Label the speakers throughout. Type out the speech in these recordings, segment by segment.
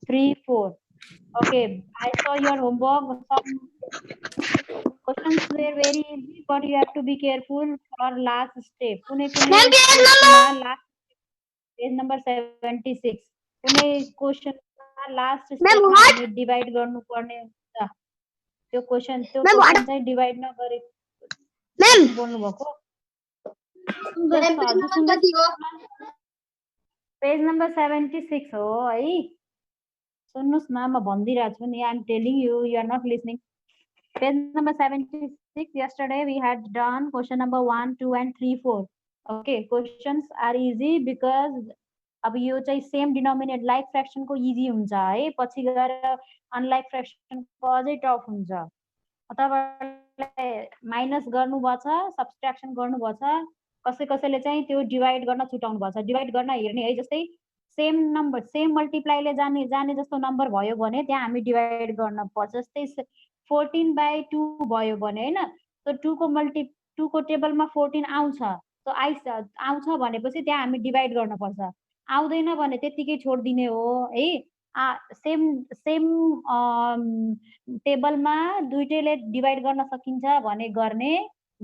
Speaker 1: 3, 4. Okay, I saw your homework. Some questions were very easy, but you have to be careful for last step. Kune last page number 76. Kune question last step मा हामी divide गर्नु पर्ने हुन्छ. त्यो question चाहिँ divide नगरे बोल्नु भएको. पेज नम्बर 76 हो है. सुन्नुस् न म भनिदिरहेको छु नि. I'm telling you, you are not listening. Page number 76. Yesterday we had done question number 1, 2 and 3, 4. Okay, questions are easy because अब यो चाहिँ सेम डिनोमिनेट लाइक फ्र्याक्सन को इजी हुन्छ है. पछि गएर अनलाइक फ्र्याक्सन को अझै टफ हुन्छ. तपाईहरुले माइनस गर्नुभछ, सब्ट्र्याक्सन गर्नुभछ, कसैले चाहिँ त्यो डिवाइड गर्न छुटाउनु भछ. डिवाइड गर्न हेर्ने है. जस्तै सेम नम्बर सेम मल्टिप्लाईले जाने जस्तो नम्बर भयो भने त्यहाँ हामी डिवाइड गर्न पर्छ. जस्तै 14/2 भयो भने हैन, त्यो 2 को टेबलमा 14 आउँछ. सो आउँछ भनेपछि त्यहाँ हामी डिवाइड गर्न पर्छ. आउँदैन भने त्यतिकै छोड्दिने हो है. सेम टेबलमा दुईटैले डिवाइड गर्न सकिन्छ भने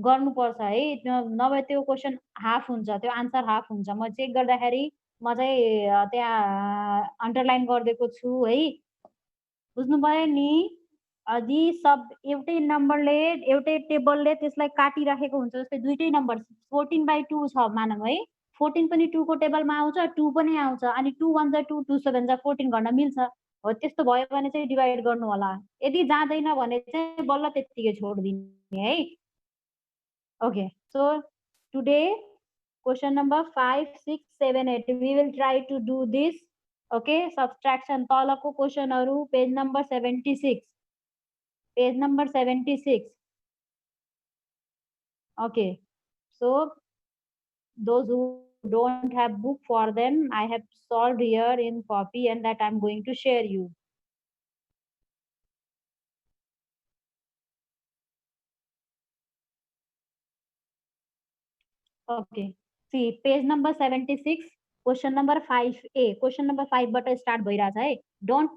Speaker 1: गर्नुपर्छ है. नभए त्यो क्वेशन हाफ हुन्छ, त्यो आन्सर हाफ हुन्छ. म चेक गर्दाखेरि म चाहिँ त्यहाँ अन्डरलाइन गरिदिएको छु है. बुझ्नु भयो नि. अझै सब एउटै नम्बरले एउटै टेबलले त्यसलाई काटिराखेको हुन्छ. जस्तै दुईटै नम्बर 14/2 छ मानौँ है. 14 पनि 2 को टेबलमा आउँछ, 2 पनि आउँछ. अनि 2 1 जा 2, 2 7 जा 14 गर्न मिल्छ. हो त्यस्तो भयो भने चाहिँ डिवाइड गर्नु होला. यदि जाँदैन भने चाहिँ बल्ल त्यतिकै छोड्दिने है. Okay, so today question number 5, 6, 7, 8 we will try to do this. Okay, subtraction तलको क्वेशनहरु page number 76. Page number 76. Okay, so those who don't have book, for them I have solved here in copy and that I'm going to share you. Okay, see page number 76, question number 5A. Question number 5 बाट start भइराछ है. Don't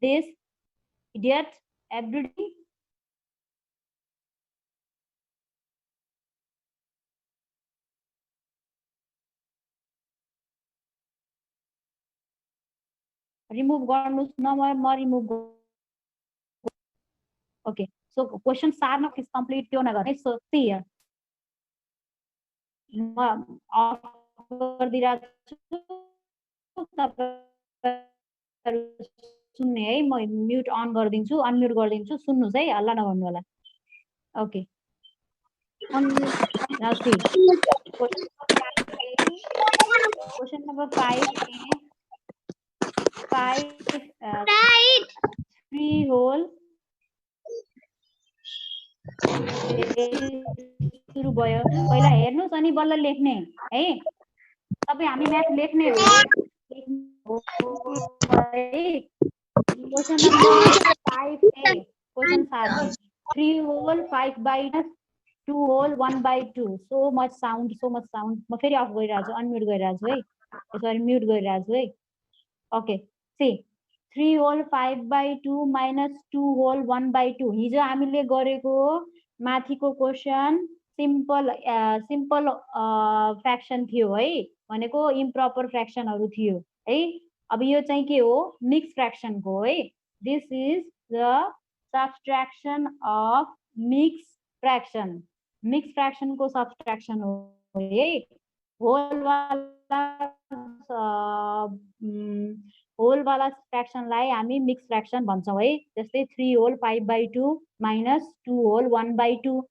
Speaker 1: this idiot everybody. Remove गर्नुस् न. म remove. Okay, so question सार्न is complete क्यों नगर्ने. So see here, म of गरिदिरहेको छु. सुन्ने है. म म्युट अन गरिदिन्छु, अनम्युट गरिदिन्छु. सुन्नुस् है, हल्ला नगर्नु होला. Okay, now see question number 5A. 3 whole सुरु भयो. पहिला हेर्नुस् अनि बल्ल लेख्ने है. तपाई हामी म्याथ लेख्ने हो. Question number 5A. Question 7. 3 whole 5/2 whole 1/2. So much sound. म फेरि अफ गरिरहेको छु, अनम्युट गरिरहेको छु है. सरी, म्युट गरिरहेको छु है. Okay, see 3 whole 5/2 minus 2 whole 1/2. हिजो हामीले गरेको माथिको क्वेशन सिम्पल फ्र्याक्सन थियो है. भनेको इम्प्रोपर फ्र्याक्सनहरु थियो है. अब यो चाहिँ के हो? मिक्स फ्र्याक्सन को है. This is the subtraction of mix fraction. Mix fraction को सब्ट्र्याक्सन हो है. होल वाला फ्र्याक्सनलाई हामी मिक्स फ्र्याक्सन भन्छौं है. जस्तै 3 whole 5/2 minus 2 whole 1/2.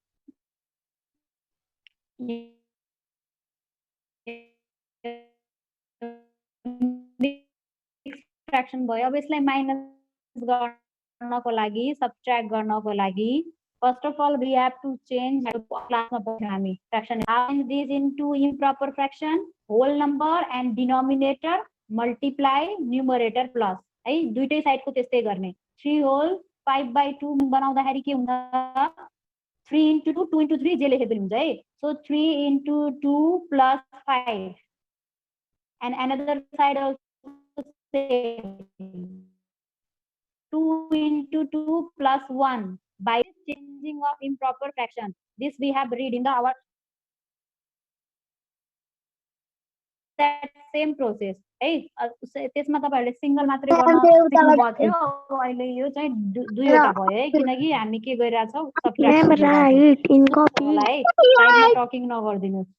Speaker 1: फ्र्याक्सन भयो. अब यसलाई माइनस गर्नको लागि, सब्ट्र्याक्ट गर्नको लागि first of all we have to change क्लासमा पढ्यौं हामी fraction. Change this into improper fraction. Whole number and denominator multiply numerator plus है. दुईटै साइडको त्यस्तै गर्ने. 3 whole 5/2 बनाउँदाखेरि के हुन्छ? 3 into 2, 2 into 3 जे लेखे पनि हुन्छ है. So 3 into 2 plus 5, and another side also same. 2 into 2 plus 1 by changing of improper fraction. This we have read in the our that same process. है त्यसमा तपाईहरुले सिंगल मात्रै गर्न सिक्नु भएको थियो। अहिले यो चाहिँ दुईवटा भयो है, किनकि हामी के गरिरहेका छौं सबट्र्याक्सन राइट इन कपी है, साइडमा टकिङ नगर्दिनुस्।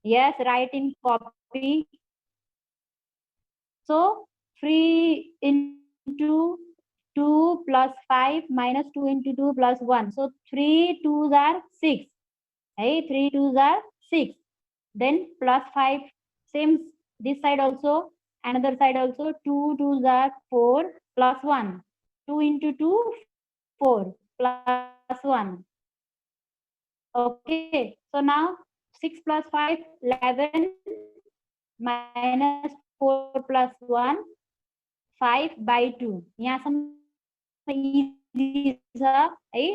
Speaker 1: Yes, right in copy. So 3 into 2 plus 5 minus 2 into 2 plus 1. So 3 2s are 6. Hey, 3 2s are 6. Then plus 5. Same this side also. Another side also. 2 2s are 4 plus 1. 2 into 2 4 plus 1. Okay. So now 6 plus 5 11 minus 4 plus 1 5 by 2. यहाँसम्म easy छ है।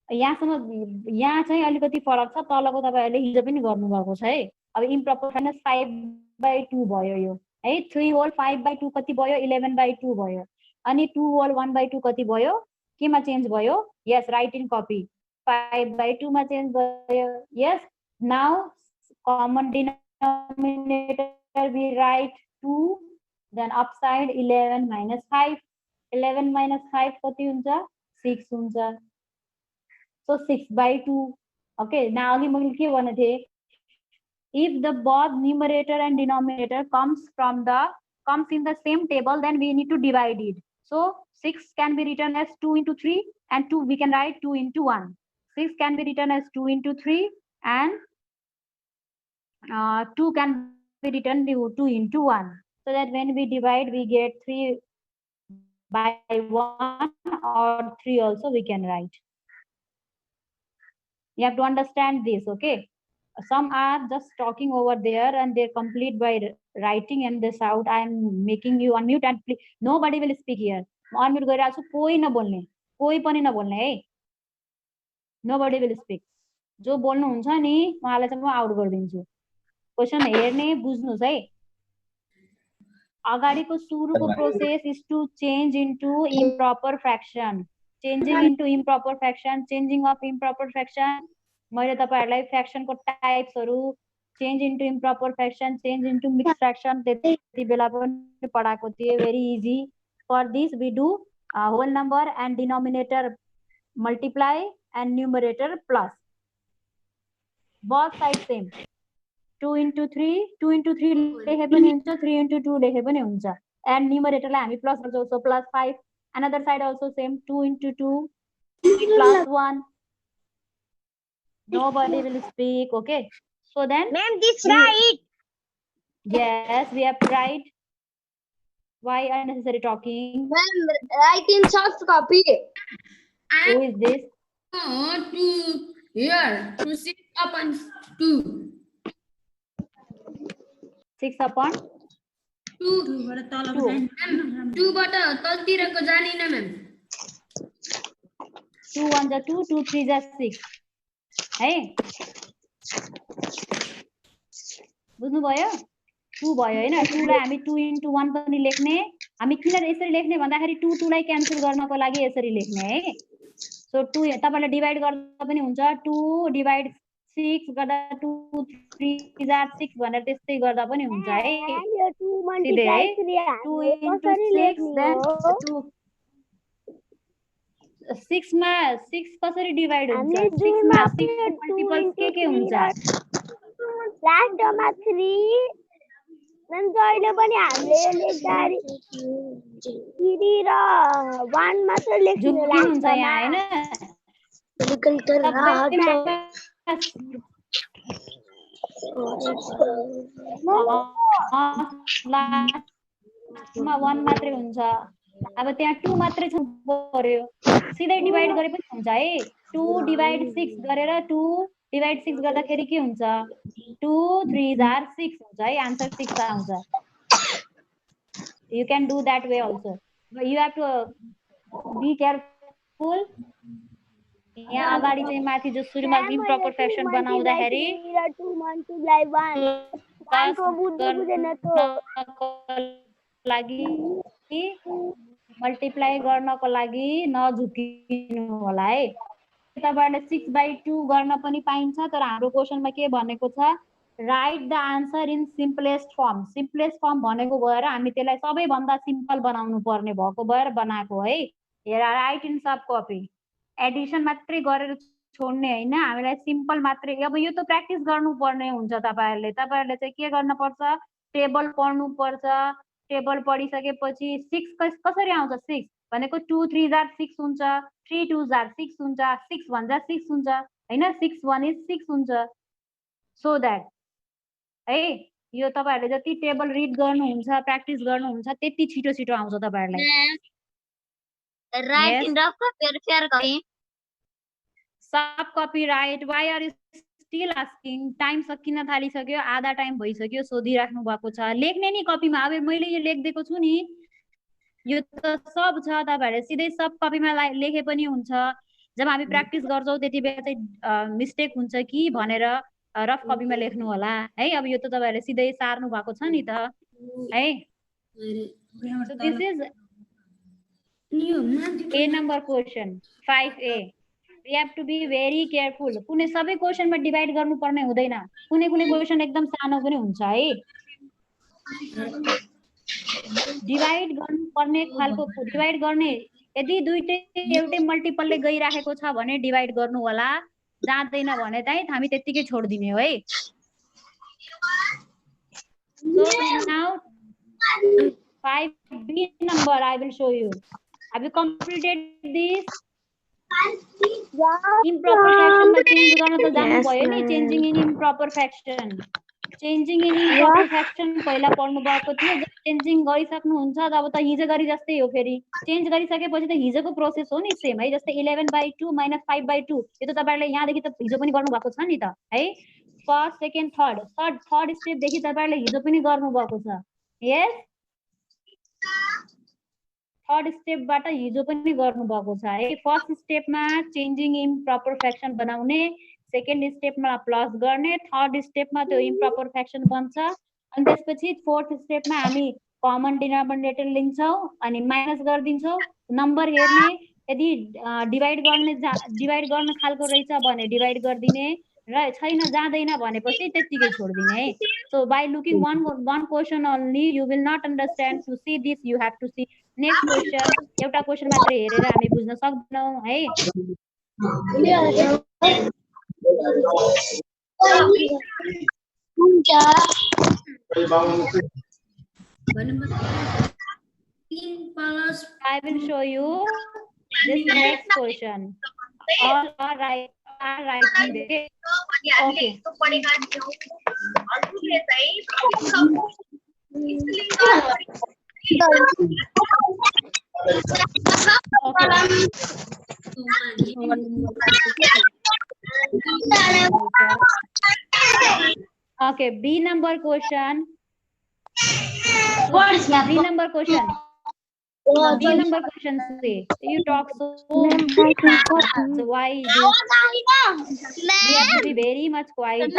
Speaker 1: यहाँ चाहिँ अलिकति फरक छ, तलको तपाईहरुले हिजो पनि गर्नु भएको छ है। अब इम्प्रोपर फ्याक्सन 5 by 2 भयो यो है। 3 होल 5 by 2 कति भयो? 11 by 2 भयो। अनि 2 होल 1 by 2 कति भयो? केमा चेन्ज भयो? Yes, right in copy 5 by 2 मा चेन्ज भयो। Yes, now common denominator we write 2, then upside 11 minus 5. 11 minus 5 कति हुन्छ? 6 हुन्छ। So 6 by 2. Okay, now अघि मैले के भने थिए? If the both numerator and denominator comes in the same table, then we need to divide it. So 6 can be written as 2 into 3, and 2 we can write 2 into 1. 6 can be written as 2 into 3, and 2 can be written 2 into 1. So that when we divide, we get 3 by 1 or 3 also we can write. You have to understand this, okay? Some are just talking over there and they complete by writing and they shout, I am making you unmute and please, nobody will speak here. Unmute गरिरहेको छु, कोही नबोल्ने, कोही पनि नबोल्ने है। Nobody will speak. जो बोल्नुहुन्छ नि उहाँलाई चाहिँ म आउट गरिदिन्छु। क्वेशन हेर्ने बुझ्नुस् है। अगाडिको सुरुको process is to change into improper fraction. Changing into improper fraction, changing of improper fraction. मैले तपाईहरुलाई फ्र्याक्सनको टाइप्सहरु, change into improper fraction, change into mixed fraction त्यति बेला पनि पढाएको थिए। Very easy. For this we do whole number and denominator multiply and numerator plus. Both side same. 2 into 3 लेखे पनि हुन्छ, 3 into 2 लेखे पनि हुन्छ। एन्ड न्युमरेटरलाई हामी प्लस गर्छौं, so plus 5। Another side also same, 2 into 2 plus 1. Nobody will speak, okay? So then,
Speaker 2: ma'am, this right?
Speaker 1: Yes, we have tried. Why unnecessary talking?
Speaker 2: Ma'am, write in soft copy.
Speaker 1: Who is this?
Speaker 3: 2 here. 2 6 upon 2.
Speaker 1: 6 upon
Speaker 3: 2 बाट तलको जाने 2 बाट तलतिरको जाने न ma'am.
Speaker 1: 2 1 जा 2, 2 3 जा 6 है। बुझ्नु भयो? 2 भयो हैन। 2 लाई हामी 2 into 1 पनि लेख्ने। हामी किन यसरी लेख्ने भन्दाखेरि 2 2 लाई क्यान्सल गर्नको लागि यसरी लेख्ने है। सो 2 तपाईले डिवाइड गर्दा पनि हुन्छ। 2 डिवाइड 6 गर्दा 2 3 जा 6 भनेर त्यस्तै गर्दा पनि हुन्छ है।
Speaker 2: यो 2 मल्टिप्लाई
Speaker 1: 2 into 6 then 2 6 मा 6 कसरी डिवाइड हुन्छ? 6 मा 6 मल्टिपल्स के हुन्छ?
Speaker 2: लास्टमा 3 नन जहिले पनि हामीले लेख्दाखेरि 3 र 1 मात्र लेख्नु
Speaker 1: हुन्छ यहाँ हैन। लास्टमा 1 मात्रै हुन्छ। अब त्यहाँ 2 मात्रै छ पर्यो, सिधै डिवाइड गरे पनि हुन्छ है। 2 डिवाइड 6 गरेर 2 डिवाइड 6 गर्दाखेरि के हुन्छ? 2 3 are 6 हुन्छ है। आन्सर 6 आउँछ। You can do that way also, but you have to be careful यहाँ अगाडि चाहिँ माथि जो सुरुमा इम्प्रोपर फ्र्याक्सन बनाउँदाखेरि
Speaker 2: 3 र 2 मल्टिप्लाई 1
Speaker 1: प्लस
Speaker 2: को बुझ्नु बुझेन त
Speaker 1: गर्नको लागि मल्टिप्लाई गर्नको लागि नझुकिनु होला है। तपाईहरुले 6/2 गर्न पनि पाइन्छ, तर हाम्रो क्वेशनमा के भनेको छ, right the answer in simplest form. Simplest form भनेको भएर हामी त्यसलाई सबैभन्दा सिम्पल बनाउनु पर्ने भएको भएर बनाएको है। Right in sub copy, Edison मात्रै गरेर छोड्ने हैन, हामीलाई सिम्पल मात्रै। अब यो त प्र्याक्टिस गर्नुपर्ने हुन्छ तपाईहरुले चाहिँ के गर्न पर्छ, टेबल पढ्नु पर्छ। टेबल पढिसकेपछि 6 कसरी आउँछ, 6 भनेको 2 3 जार 6 हुन्छ, 3 2 जार 6 हुन्छ, 6 भन्दा 6 हुन्छ हैन, 6 1 is 6 हुन्छ। सो दैट है, यो तपाईहरुले जति टेबल रिड गर्नुहुन्छ, प्र्याक्टिस गर्नुहुन्छ, त्यति छिटो छिटो आउँछ तपाईहरुलाई।
Speaker 2: राइट इन रफ कपी और शेयर करी
Speaker 1: सब copy right. Why are you still asking? Time सकिन थालिसक्यो, आधा टाइम भइसक्यो, सोधिराख्नु भएको छ। लेख्ने नि कपीमा, अब मैले यो लेखिदिएको छु नि, यो त सब छ, तपाईहरुले सिधै सब कपीमा लेखे पनि हुन्छ। जब हामी प्र्याक्टिस गर्छौं त्यति बेला चाहिँ मिस्टेक हुन्छ कि भनेर रफ कपीमा लेख्नु होला है। अब यो त तपाईहरुले सिधै सार्नु भएको छ नि त है। So this is A number question 5A. We have to be very careful. कुनै सबै क्वेशनमा डिवाइड गर्नुपर्ने हुँदैन, कुनै कुनै क्वेशन एकदम सानो पनि हुन्छ है। डिवाइड गर्नुपर्ने खालको डिवाइड गर्ने, यदि दुईटै एउटै मल्टिपलले गइराखेको छ भने डिवाइड गर्नु होला, जाँदैन भने चाहिँ हामी त्यतिकै छोड्दिने हो है। So now 5B number I will show you. Have you completed this? Improper fraction मा चेन्ज गर्न त जान्नु भयो नि, changing in improper fraction. Changing in improper fraction पहिला पढ्नु भएको थियो। जब चेन्जिङ गरिसक्नुहुन्छ अब त हिजो गरी जस्तै हो, फेरि चेन्ज गरिसकेपछि त हिजोको प्रोसेस हो नि सेम है। जस्तै 11/2 - 5/2, यो त तपाईहरुले यहाँदेखि त हिजो पनि गर्नु भएको छ नि त है। फर्स्ट सेकेन्ड थर्ड स्टेप देखि तपाईहरुले हिजो पनि गर्नु भएको छ। यस, थर्ड स्टेपबाट हिजो पनि गर्नु भएको छ है। फर्स्ट स्टेपमा चेन्जिङ इम्प्रोपर फ्र्याक्सन बनाउने, सेकेन्ड स्टेपमा प्लस गर्ने, थर्ड स्टेपमा त्यो इम्प्रोपर फ्र्याक्सन बन्छ, अनि त्यसपछि फोर्थ स्टेपमा हामी कमन डिनोमिनेटर लिन्छौं अनि माइनस गरिदिन्छौं। नम्बर हेर्ने, यदि डिवाइड गर्न खालको रहेछ भने डिवाइड गरिदिने, र छैन जाँदैन भनेपछि त्यतिकै छोड्दिने है। So by looking one question only, you will not understand. To see this, you have to see next question. एउटा क्वेशन मात्रै हेरेर हामी बुझ्न सक्दैनौं है। I will show you this next question. All are right. Okay. Okay, B number question.
Speaker 2: What is my
Speaker 1: B number question? B number question say, you talk so why you have to be very much quiet.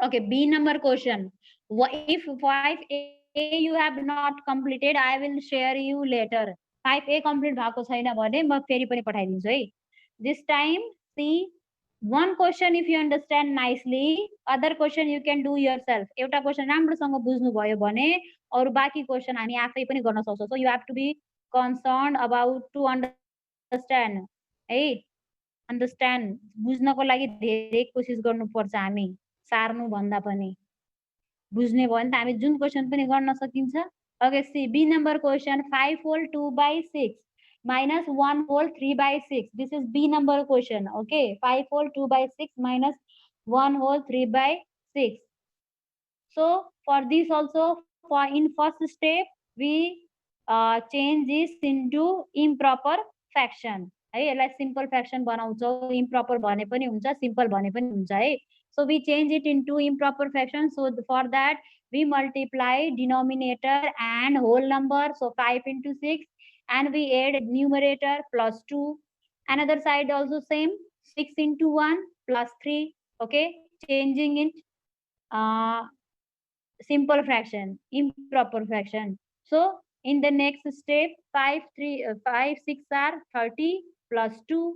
Speaker 1: Okay, B number question. If 5A you have not completed, I will share you later. 5A complete भएको छैन भने म फेरि पनि पठाइदिन्छु है। This time see one question if you understand nicely, other question you can do yourself. एउटा question राम्रोसँग बुझ्नु भयो भने अरु बाकी क्वेशन हामी आफै पनि गर्न सक्छौं। So you have to be concerned about to understand है। understand बुझ्नको लागि धेरै कोशिश गर्नुपर्छ हामी, सार्नु भन्दा पनि। बुझ्ने भयो नि त हामी जुन क्वेशन पनि गर्न सकिन्छ। Okay, see B number question, 5 whole 2/6 minus 1 whole 3/6. This is B number question. Okay, 5 whole 2/6 minus 1 whole 3/6. So for this also, for in first step we change this into improper fraction है। यसलाई simple fraction बनाउँछौं, improper भने पनि हुन्छ, simple भने पनि हुन्छ है। So we change it into improper fraction. So for that we multiply denominator and whole number. So 5 into 6 and we add numerator plus 2. Another side also same, 6 into 1 plus 3. Okay, changing it simple fraction, improper fraction. So in the next step, 5 6 are 30 plus 2,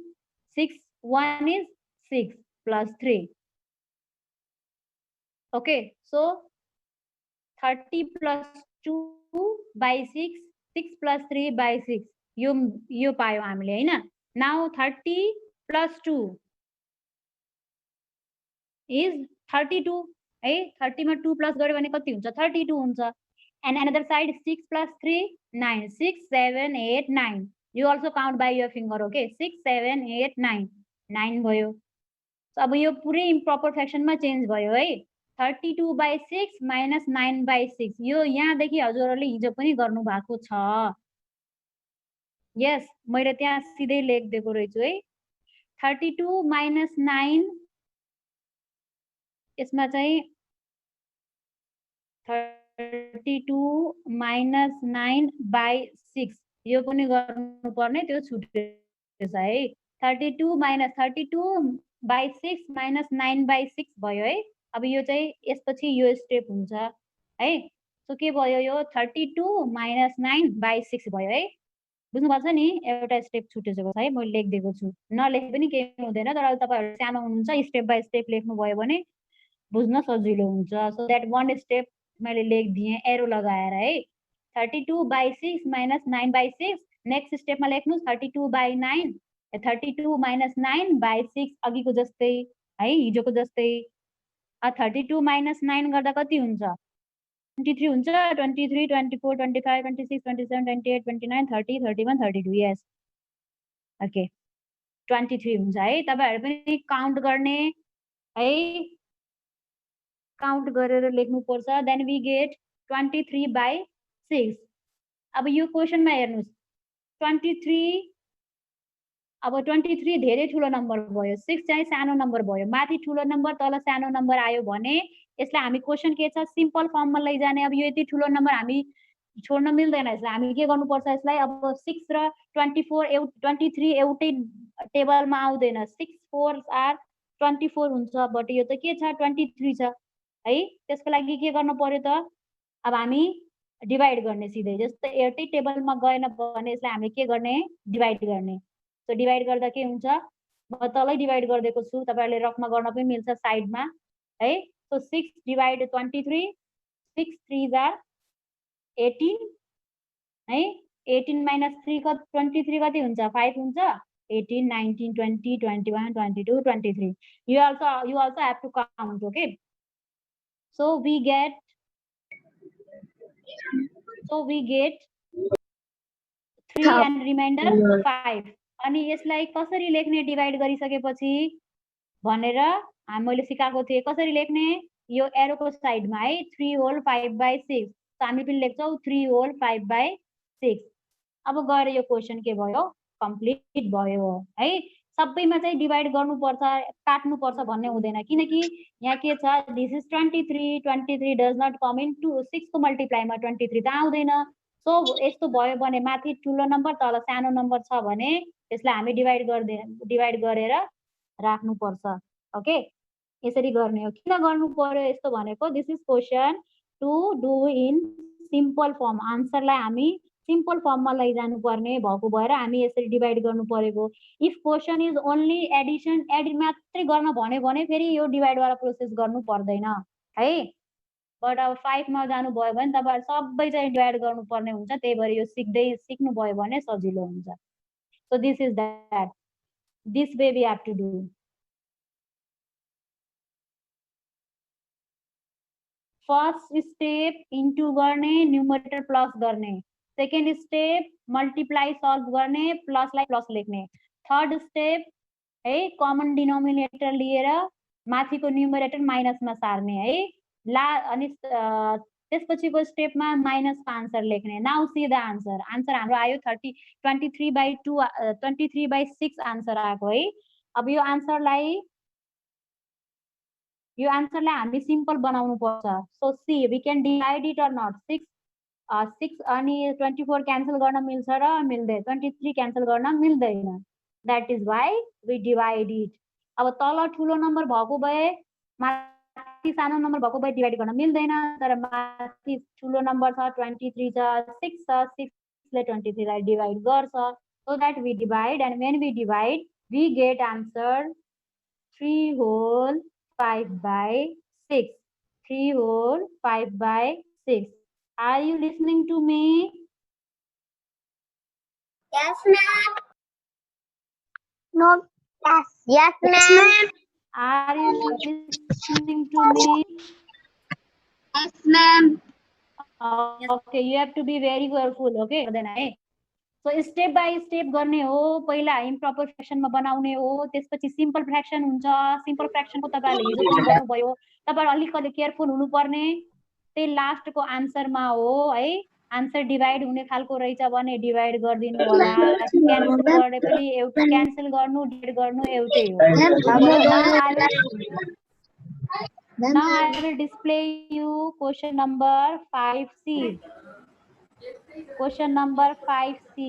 Speaker 1: 6 1 is 6 plus 3. Okay, so 30 plus 2 by 6, 6 plus 3 by 6. You पायो हामीले हैन. Now 30 plus 2 is 32 है. 30 मा 2 plus गर्यो भने कति हुन्छ? 32 हुन्छ. And another side 6 plus 3 9, 6 7 8 9. You also count by your finger. Okay, 6 7 8 9 9 भयो. So अब यो पुरै इम्प्रोपर फ्र्याक्सनमा चेन्ज भयो है. 32 by 6 minus 9 by 6. यो यहाँदेखि हजुरहरूले हिजो पनि गर्नु भएको छ. यस, मैले त्यहाँ सिधै लेखिदिएको रहेछु है. 32 minus 9 यसमा चाहिँ 32 minus 9 by 6 यो पनि गर्नुपर्ने, त्यो छुटेछ है. 32 minus 32 by 6 minus 9 by 6 भयो है. अब यो चाहिँ यसपछि यो स्टेप हुन्छ है. सो के भयो यो? 32 minus 9 by 6 भयो है. बुझ्नु पर्छ नि, एउटा स्टेप छुटेको छ है. मैले लेखिदिएको छु, नलेखे पनि केही हुँदैन. तर तपाईहरु सानो हुनुहुन्छ, स्टेप बाइ स्टेप लेख्नु भयो भने बुझ्न सजिलो हुन्छ. सो दैट वन स्टेप मैले लेखिदिएँ एरो लगाएर है. 32 by 6 minus 9 by 6. नेक्स्ट स्टेपमा लेख्नु 32 by 9. 32 minus 9 by 6 अघिको जस्तै है, हिजोको जस्तै. 32 minus 9 गर्दा कति हुन्छ? 23 हुन्छ. 23 24 25 26 27 28 29 30 31 32. यस, ओके, 23 हुन्छ है. तपाईहरु पनि काउन्ट गर्ने है, काउन्ट गरेर लेख्नु पर्छ. Then we get 23 by 6. अब यो क्वेशनमा हेर्नुस्, 23 अब 23 धेरै ठुलो नम्बर भयो, 6 चाहिँ सानो नम्बर भयो. माथि ठुलो नम्बर तल सानो नम्बर आयो भने यसलाई हामी क्वेशन के छ सिम्पल फर्ममा लैजाने. अब यो यति ठुलो नम्बर हामी छोड्न मिल्दैन. यसलाई हामी के गर्नुपर्छ? यसलाई अब 6 र 24 23 एउटै टेबलमा आउँदैन. 6 4 आर 24 हुन्छ, बट यो त के छ 23 छ है. त्यसको लागि के गर्नु पर्यो त? अब हामी डिवाइड गर्ने सिधै. जस्तो एउटै टेबलमा गएन भने यसलाई हामीले के गर्ने? डिवाइड गर्ने. सो डिवाइड गर्दा के हुन्छ? म तलै डिवाइड गरिदिएको छु, तपाईहरुले रफमा गर्न पनि मिल्छ साइडमा है. सो 6 डिवाइड 23, 6 3s आर 18 है. 18 minus 3 23 कति हुन्छ? 5 हुन्छ. 18 19 20 21 22 23. You also have to count. Okay, so we get 3 and remainder 5. अनि यसलाई कसरी लेख्ने डिवाइड गरिसकेपछि भनेर मैले सिकाएको थिएँ. कसरी लेख्ने? यो एरोको साइडमा है, 3 whole 5 by 6. त हामी पनि लेख्छौँ 3 whole 5 by 6. अब गएर यो क्वेशन के भयो? कम्प्लिट भयो है. सबैमा चाहिँ डिवाइड गर्नुपर्छ, काट्नुपर्छ भन्ने हुँदैन. किनकि यहाँ के छ? This is 23. 23 does not come in 6 को मल्टिप्लाइमा 23 त आउँदैन. सो यस्तो भयो भने माथि ठुलो नम्बर तल सानो नम्बर छ भने त्यसलाई हामी डिवाइड गरेर राख्नुपर्छ. ओके, यसरी गर्ने हो. किन गर्नु पर्यो यस्तो भनेको? This is question to do in simple form. आन्सरलाई हामी सिम्पल फर्ममा लैजानु पर्ने भएको भएर हामी यसरी डिवाइड गर्नु परेको. If question is only Edison, edit मात्रै गर्न भन्यो भने फेरि यो डिवाइडवाला प्रोसेस गर्नु पर्दैन है. बट अब 5 मा जानु भयो भने तपाईहरु सबै चाहिँ डिवाइड गर्नुपर्ने हुन्छ. त्यही भएर यो सिक्नु भयो भने सजिलो हुन्छ. So this is that. This way we have to do. First step into गर्ने, न्यूमरेटर प्लस गर्ने. सेकेन्ड स्टेप मल्टिप्लाई सल्भ गर्ने, प्लसलाई प्लस लेख्ने. थर्ड स्टेप है, कमन डिनोमिनेटर लिएर माथिको न्यूमरेटर माइनसमा सार्ने है. अनि त्यसपछिको स्टेपमा माइनसको आन्सर लेख्ने. Now see the answer. Answer हाम्रो आयो 23 by 2, 23 by 6 आन्सर आएको है. अब यो आन्सरलाई हामी सिम्पल बनाउनु पर्छ. So see we can divide it or not. 6 6 अनि 24 क्यान्सल गर्न मिल्छ र मिल्दैन, 23 क्यान्सल गर्न मिल्दैन. That is why we divide it. अब तल ठुलो नम्बर भएको भए माथि सानो नम्बर भएको भए डिभाइड गर्न मिल्दैन, तर माथि ठुलो नम्बर छ 23 छ 6 छ 6 ले 23 लाई डिभाइड गर्छ. So that we divide, and when we divide we get answer 3 whole 5 by 6. 3 whole 5 by 6. Are you listening to me?
Speaker 2: Yes, ma'am. No. Yes. Yes, ma'am.
Speaker 1: Are you listening to me?
Speaker 2: Yes, ma'am.
Speaker 1: Okay, you have to be very careful. Okay, then so step by step गर्ने हो. पहिला improper फ्र्याक्सनमा बनाउने हो, त्यसपछि simple fraction हुन्छ. Simple फ्र्याक्सनको तपाईहरुले हिजो पनि गर्नुभयो. तपाईहरु अलिकति केयरफुल हुनुपर्ने. त्यही लास्टको आन्सरमा हो है. आन्सर डिभाइड हुने खालको रहेछ भने डिभाइड गरिदिनु होला. क्यान्सल गर्ने पनि एउटा क्यान्सल गर्नु डिभाइड गर्नु एउटै हो. Now I will display you question number 5C. Question number 5C.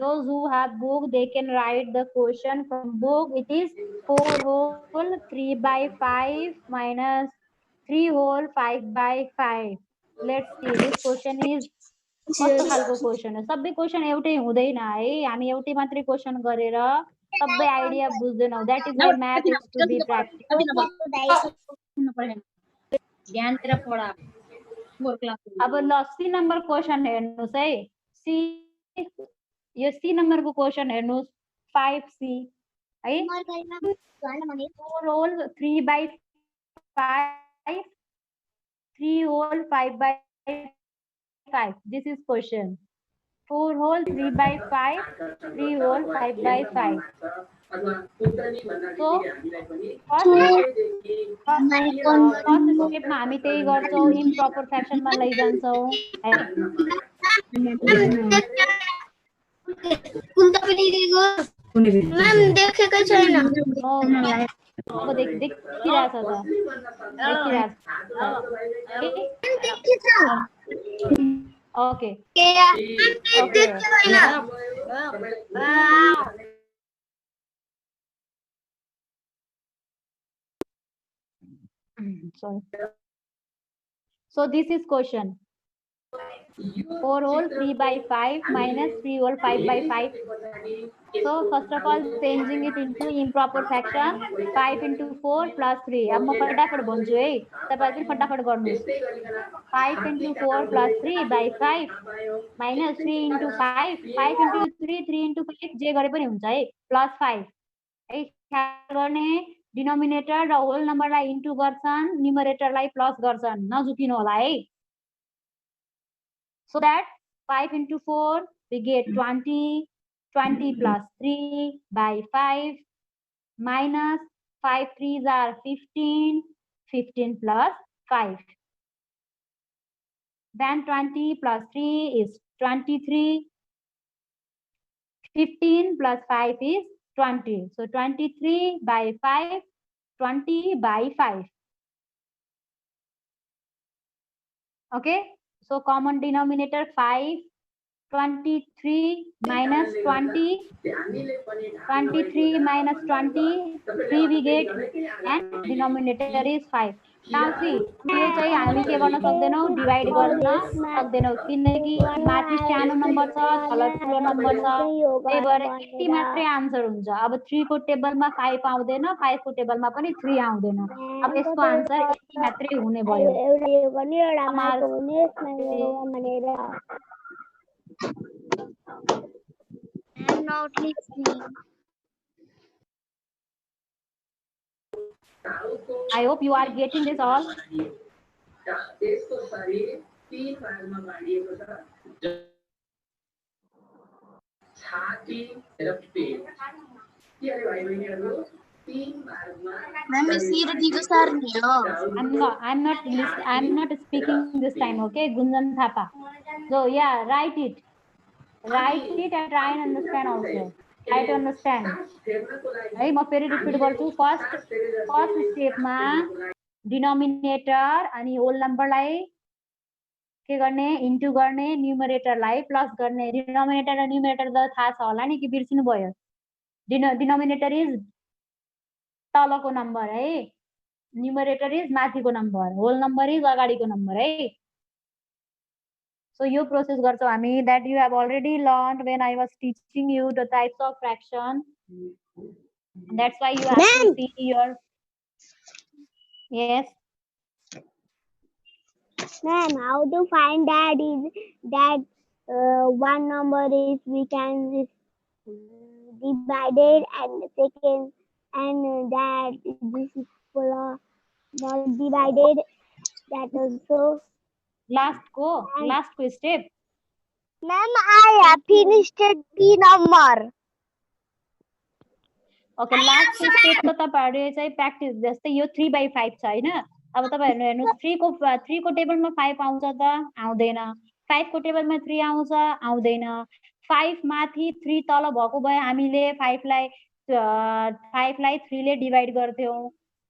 Speaker 1: Those who have book, they can write the question from book. It is 4 whole 3 by 5 minus 3 whole 5 by 5. Let's see. This question is कस्तो खालको question हो. सबै question एउटै हुँदैन है. हामी एउटै मात्रै क्वेशन गरेर सबै idea बुझ्दैनौ. That is why math is to be practical.
Speaker 3: ध्यान दिएर पढा.
Speaker 1: अब ल सी नम्बर क्वेशन हेर्नुस् है. सी यो सी नम्बरको क्वेशन हेर्नुस् 5C है. 4 whole 3 by 5 3 whole 5 by 5. This is question. 4 whole 3 by 5 3 whole 5 by 5. So first स्टेपमा हामी त्यही गर्छौं. इम्प्रोपर फ्र्याक्सनमा लैजान्छौं.
Speaker 2: कुन्ता पनि दिएको मैम देखेकै छैन.
Speaker 1: अब देखिरहेछ त. देखिरहेछ. Okay. Sorry. So this is question. 4 whole 3 by 5 minus 3 whole 5 by 5. So first of all changing it into improper fraction. 5 into 4 plus 3. अब म फटाफट भन्छु है. तपाईहरु पनि फटाफट गर्नुस्. 5 into 4 plus 3 by 5 minus 3 into 5 5 into 3 3 into 5 जे गरे पनि हुन्छ है. plus 5 है. ख्याल गर्ने डिनोमिनेटर र होल नम्बरलाई इन्टु गर्छन्, न्युमरेटरलाई प्लस गर्छन्. नझुकिनु होला है. So that 5 into 4 we get 20. 20 plus 3 by 5 minus 5 3s are 15. 15 plus 5. Then 20 plus 3 is 23. 15 plus 5 is 20. So 23 by 5, 20 by 5. Okay. So common denominator 5, 23 minus 20, 23 minus 20, 3 we get, and denominator is 5. Now see, यो चाहिँ हामी के गर्न सक्दैनौ, divide गर्न सक्दैनौ किनकि माथि सानो नम्बर छ, तल ठुलो नम्बर छ. त्यही भएर यति मात्रै आन्सर हुन्छ. अब 3 को टेबलमा 5 आउँदैन, 5 को टेबलमा पनि 3 आउँदैन. अब यसको आन्सर यति मात्रै हुने भयो.
Speaker 2: I'm not listening.
Speaker 1: I hope you are getting this all. I'm not speaking this time. Okay, Gunjan Thapa. So yeah, write it and try and understand also. Try to understand. है म फेरि repeat गर्छु. First स्टेपमा denominator अनि whole नम्बरलाई के गर्ने into गर्ने न्युमरेटरलाई plus गर्ने denominator र न्युमरेटर त थाहा छ होला नि कि बिर्सिनु भयो डिनोमिनेटर इज तलको नम्बर है न्युमरेटर इज माथिको नम्बर होल नम्बर इज अगाडिको नम्बर है सो यो प्रोसेस गर्छौं हामी that you have already learned when I was teaching you the types of fraction that's why you have to see your yes
Speaker 4: Ma'am, how to find that one number is we can divide it and second and that this is not divided that also.
Speaker 1: last ko step
Speaker 4: Ma'am, I have finished the number.
Speaker 1: Okay last step त तपाईहरुले चाहिँ practice जस्तै यो 3/5 छ हैन अब तपाईहरुले हेर्नुस् 3 को टेबलमा 5 आउँछ त आउँदैन 5 को टेबलमा 3 आउँछ आउँदैन 5 माथि 3 तल भएको भए हामीले 5 लाई 3 ले डिवाइड गर्थ्यौं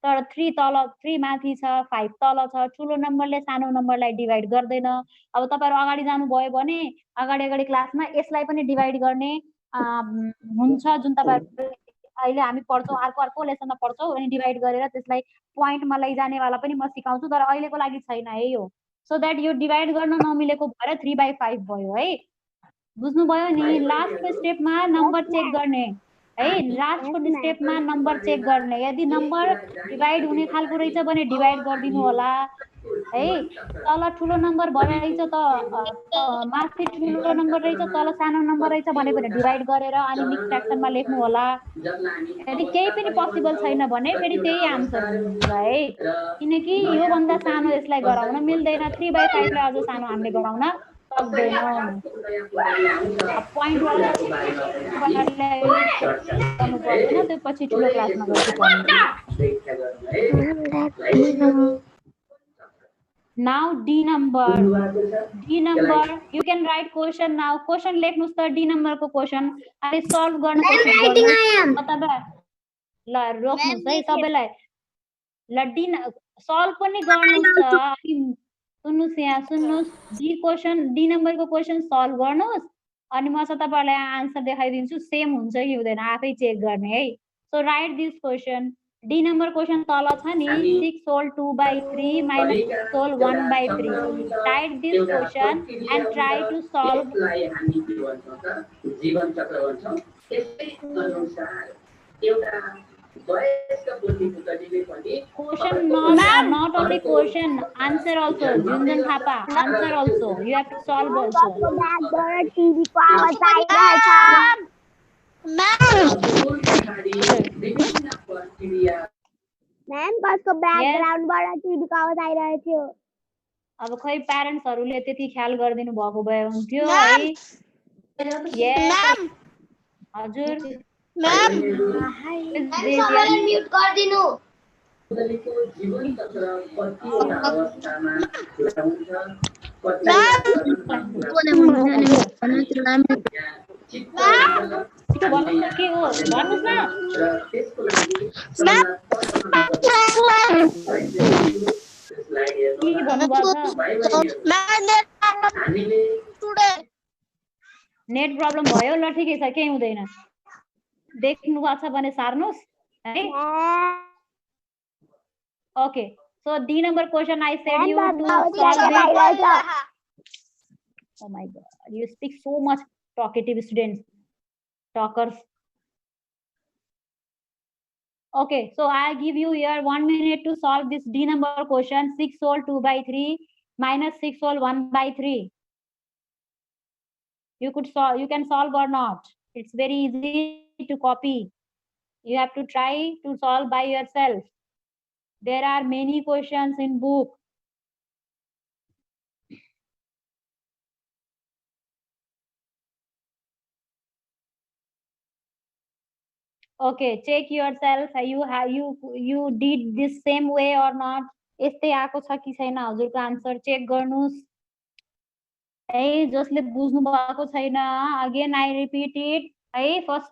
Speaker 1: तर 3 माथि छ 5 तल छ ठुलो नम्बरले सानो नम्बरलाई डिवाइड गर्दैन अब तपाईहरु अगाडि जानु भयो भने अगाडि क्लासमा यसलाई पनि डिवाइड गर्ने हुन्छ जुन तपाईहरु अहिले हामी पढ्छौं अर्को लेसनमा पढ्छौं अनि डिवाइड गरेर त्यसलाई प्वाइन्टमा लैजाने वाला पनि म सिकाउँछु तर अहिलेको लागि छैन है यो सो दैट यो डिवाइड गर्न नमिलेको भएर 3/5 भयो है बुझ्नु भयो नि लास्टको स्टेपमा नम्बर चेक गर्ने है लास्टको स्टेपमा नम्बर चेक गर्ने यदि नम्बर डिवाइड हुने खालको रहेछ भने डिवाइड गर्दिनु होला है तल ठुलो नम्बर भइरहेछ त माथि ठुलो नम्बर रहेछ तल सानो नम्बर रहेछ भने डिवाइड गरेर अनि मिक्स फ्र्याक्सनमा लेख्नु होला यदि केही पनि पोसिबल छैन भने फेरि त्यही आन्सर हुन्छ है किनकि यो भन्दा सानो यसलाई गराउन मिल्दैन 3/5 लाई अझ सानो हामीले गराउन सक्दैनौं प्वाइन्ट वाला गर्नु पर्दैन त्यो पछि ठुलो क्लासमा गर्छु Now D number, you can write question now. Question लेख्नुस् त D number को question अनि solve गर्न कोसिस गर्नु तपाईं ल रोक्नुस् है सबैलाई ल D solve पनि गर्नुस् त अनि सुन्नुस् D number को question solve गर्नुस् अनि म चाहिँ तपाईहरुलाई आन्सर देखाइदिन्छु सेम हुन्छ कि हुँदैन आफै चेक गर्ने है so right this question D number question तल छ नि 6 whole 2/3 minus 6 whole 1/3 write this question and try to solve जीवन चक्र भन्छौं त्यसै अनुसार एउटा वयस्क बुद्धिले पनि question not only question answer also Junjun Thapa answer also you have to solve also
Speaker 4: TV को आवाज आइरहेछ मैम कसको ब्याकग्राउन्डबाट टिभी को आवाज आइरहेको थियो
Speaker 1: अब खै प्यारेन्ट्सहरुले त्यति ख्याल गर्दिनु भएको भए हुन्थ्यो है यस हजुर
Speaker 2: मैम सबैलाई म्युट गर्दिनु जीवन चक्र कतिवटा अवस्थामा
Speaker 1: के हो भन्नुस् न नेट प्रब्लम भयो ल ठिकै छ केही हुँदैन देख्नु भएको छ भने सार्नुस् है okay so D number question I said you to solve it oh my god you speak so much talkative students talkers okay so I give you here 1 minute to solve this D number question 6 whole 2/3 minus 6 whole 1/3 you can solve or not it's very easy to copy you have to try to solve by yourself there are many questions in book okay check yourself you did this same way or not यस्तै आको छ कि छैन हजुरको answer check गर्नुस् है जसले बुझ्नु भएको छैन अगेन I repeat it है first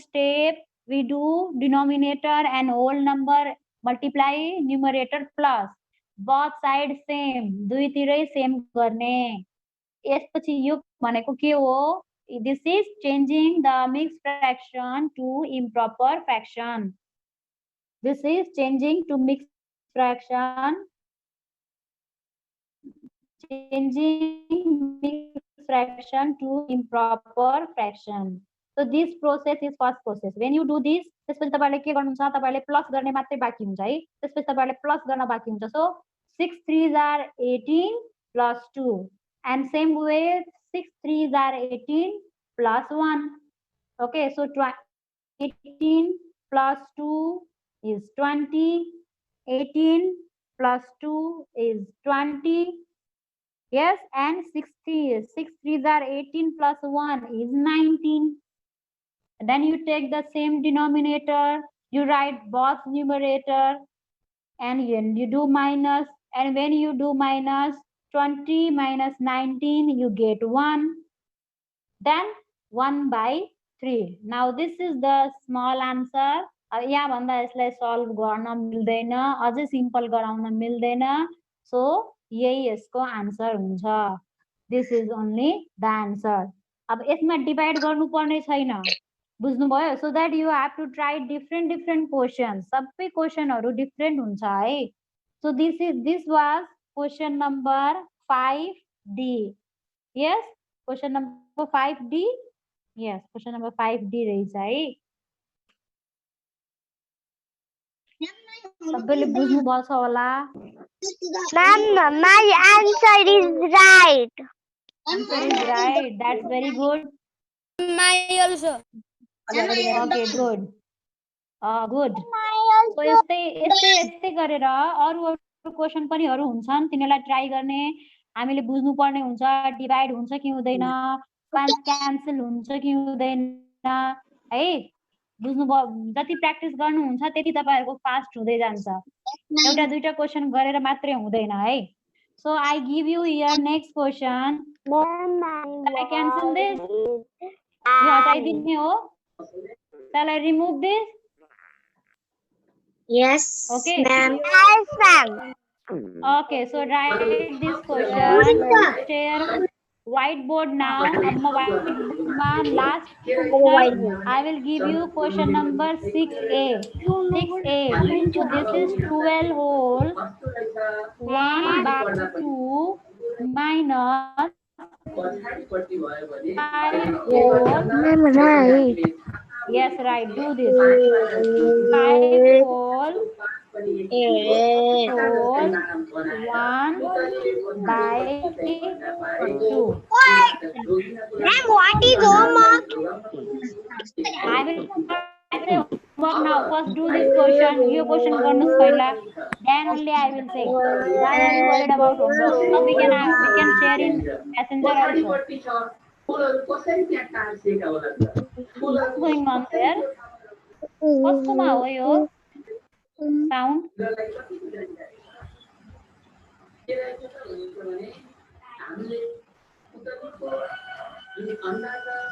Speaker 1: step we do denominator and whole number multiply numerator plus both side same, दुईतिरै सेम गर्ने। यसपछि यो भनेको के हो? This is changing the mixed fraction to improper fraction. This is changing to mixed fraction, changing mixed fraction to improper fraction. So this process is first process. When you do this, त्यसपछि तपाईले के गर्नुहुन्छ? तपाईले plus गर्ने मात्रै बाँकी हुन्छ है। त्यसपछि तपाईले प्लस गर्न बाँकी हुन्छ। So 6 3s are 18 plus 2, and same way 6 3s are 18 plus 1. Okay, so 18 plus 2 is 20. 18 plus 2 is 20. Yes, and 6 3s are 18 plus 1 is 19. Then you take the same denominator, you write both numerator, and you do minus, and when you do minus 20 minus 19, you get 1. Then 1 by 3. Now this is the small answer. यहाँ भन्दा यसलाई solve गर्न मिल्दैन, अझै simple गराउन मिल्दैन। So यही यसको आन्सर हुन्छ। This is only the answer. अब यसमा डिभाइड गर्नुपर्ने छैन, बुझ्नुभयो? So that you have to try different question. सबै क्वेशनहरु डिफ्रेन्ट हुन्छ है। So this was question number 5D. Yes, question number 5D. Yes, question number 5D रहेछ है। सबैले बुझ्नु भएको छ होला?
Speaker 4: Ma'am, my answer is right.
Speaker 1: Answer is right. That's very good.
Speaker 3: My also.
Speaker 1: Okay, good. Good.
Speaker 4: My also.
Speaker 1: So यस्तै गरेर अरु क्वेशन पनि हुन्छन्, तिनीलाई ट्राई गर्ने। हामीले बुझ्नु पर्ने हुन्छ डिभाइड हुन्छ कि हुँदैन, क्यान्सल हुन्छ कि हुँदैन है। बुझ्नुभयो? जति प्र्याक्टिस गर्नुहुन्छ त्यति तपाईहरुको फास्ट हुँदै जान्छ। एउटा दुईटा क्वेशन गरेर मात्रै हुँदैन है। So I give you your next question. I cancel this. यो हटाइदिने हो? Shall I remove this?
Speaker 2: Yes,
Speaker 1: Okay.
Speaker 2: ma'am.
Speaker 4: Yes, ma'am.
Speaker 1: Okay, so write this question. Share whiteboard now. अब म whiteboard मा last question I will give you question number 6A. 6A. So this is 12 whole 1 by 2 minus 5 whole.
Speaker 4: Right.
Speaker 1: Yes, right. Do this. 5 whole 1 by 2.
Speaker 4: Ma'am, what is homework?
Speaker 1: I will say homework now. First do this question. Your question garnus पहिला. Then only I will say. Why are you worried about homework? So we can share in Messenger also. What's going on there? कस्तोमा हो यो sound?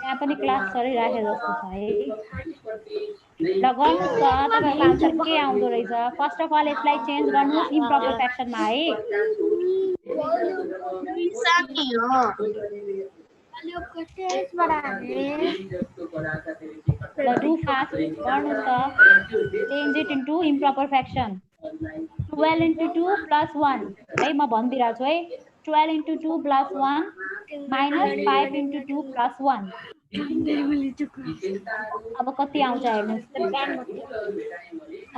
Speaker 1: यहाँ पनि class चलिराखे जस्तो छ है। ल गर्नुस् त, तपाईहरुको आन्सर के आउँदो रहेछ? फर्स्ट अफ अल यसलाई चेन्ज गर्नुस् इम्प्रोपर फ्र्याक्सनमा है। ल डु फास्ट गर्नुस् त। Change it into improper fraction. 12 into 2 plus 1 है, म भन्दिरा छु है। 12 into 2 plus 1 minus 5 into 2 plus 1. अब कति आउँछ हेर्नुस्।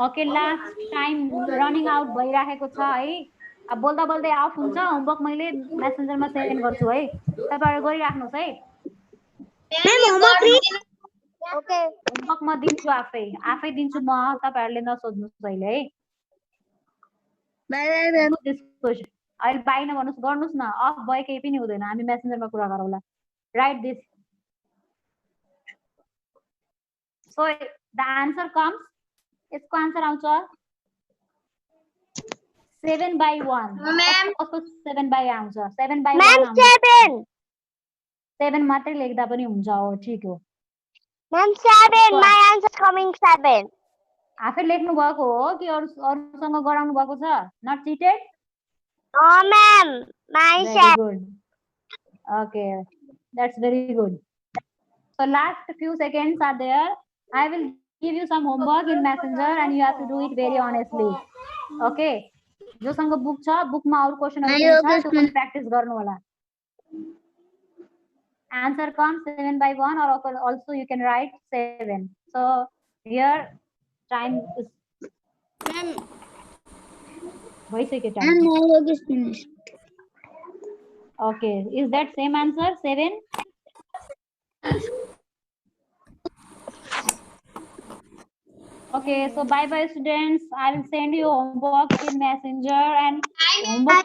Speaker 1: Okay, last time running out भइराखेको छ है। अब बोल्दा बोल्दै अफ हुन्छ। होमवर्क मैले मेसेन्जरमा सेन्ड गर्छु है, तपाईहरु गरिराख्नुस् है।
Speaker 4: Okay.
Speaker 1: होमवर्क म दिन्छु, आफै दिन्छु म, तपाईहरुले नसोध्नुस् अहिले है। अहिले बाइ नभन्नुस्, गर्नुस् न। अफ भए केही पनि हुँदैन, हामी मेसेन्जरमा कुरा गरौँला। Right this. So the answer comes, यसको आन्सर आउँछ 7/1। कसको 7/1 आउँछ? 7/1
Speaker 4: 7.
Speaker 1: 7 मात्रै लेख्दा पनि हुन्छ। हो, ठीक हो।
Speaker 4: Ma'am, 7. My answer is coming 7.
Speaker 1: आफै लेख्नु भएको हो कि अरूसँग गराउनु भएको छ? Not cheated?
Speaker 4: No, ma'am.
Speaker 1: Very
Speaker 4: Myself.
Speaker 1: good. Okay, that's very good. So last few seconds are there. I will give you some homework in Messenger and you have to do it very honestly. Okay. जोसँग book छ बुकमा अरु क्वेशनहरु पनि छ त्यो पनि practice गर्नु होला. Answer comes 7 by 1 or also you can write 7. So here time is भइसक्यो time.
Speaker 3: my work is finished.
Speaker 1: Okay, is that same answer 7? Okay, so bye bye students. I will send you homework in Messenger and homework